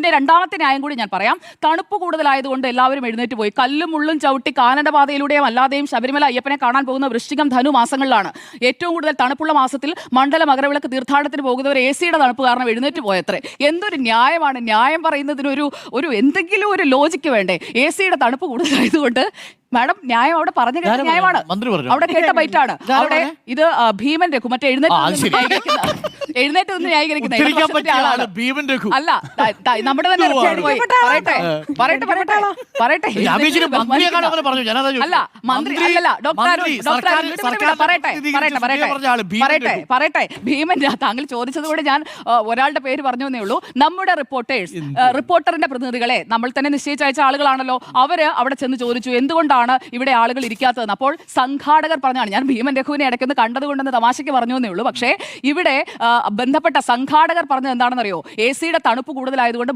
പിന്നെ രണ്ടാമത്തെ ന്യായം കൂടി ഞാൻ പറയാം. തണുപ്പ് കൂടുതലായതുകൊണ്ട് എല്ലാവരും എഴുന്നേറ്റ് പോയി. കല്ലും മുള്ളും ചവിട്ടി കാനന്റെ പാതയിലൂടെയും അല്ലാതെയും ശബരിമല അയ്യപ്പനെ കാണാൻ പോകുന്ന വൃശ്ചികം ധനു മാസങ്ങളിലാണ്. ഏറ്റവും കൂടുതൽ തണുപ്പുള്ള മാസത്തിൽ മണ്ഡല മകരവിളക്ക് തീർത്ഥാടനത്തിന് പോകുന്നവർ AC-യുടെ തണുപ്പ് കാരണം എഴുന്നേറ്റ് പോയത്രേ. എന്തൊരു ന്യായമാണ്! ന്യായം പറയുന്നതിനൊരു എന്തെങ്കിലും ഒരു ലോജിക്ക് വേണ്ടേ? AC-യുടെ തണുപ്പ് കൂടുതലായതുകൊണ്ട് മാഡം ന്യായം അവിടെ പറഞ്ഞു കേട്ട ന്യായമാണ്, അവിടെ കേട്ട ബൈറ്റാണ്. അവിടെ ഇത് ഭീമൻ രഘു മറ്റേ എഴുന്നേറ്റ് നിന്ന് ന്യായീകരിക്കുന്ന അല്ല, നമ്മുടെ തന്നെ പറയട്ടെ അല്ല മന്ത്രി അല്ലല്ല പറയട്ടെ ഭീമൻ. താങ്കൾ ചോദിച്ചത് കൂടെ ഞാൻ ഒരാളുടെ പേര് പറഞ്ഞു എന്നേ ഉള്ളൂ. നമ്മുടെ റിപ്പോർട്ടറിന്റെ പ്രതിനിധികളെ നമ്മൾ തന്നെ നിശ്ചയിച്ചയച്ച ആളുകളാണല്ലോ. അവര് അവിടെ ചെന്ന് ചോദിച്ചു എന്തുകൊണ്ടാണ് ഇവിടെ ആളുകൾ ഇരിക്കാത്തതെന്ന്. അപ്പോൾ സംഘാടകർ പറഞ്ഞാണ്, ഞാൻ ഭീമൻ രഘുവിനെ ഇടയ്ക്കൊന്ന് കണ്ടതുകൊണ്ടെന്ന് തമാശയ്ക്ക് പറഞ്ഞു എന്നേ ഉള്ളൂ. പക്ഷേ ഇവിടെ ബന്ധപ്പെട്ട സംഘാടകർ പറഞ്ഞത് എന്താണെന്നറിയോ? AC-യുടെ തണുപ്പ് കൂടുതലായതുകൊണ്ട്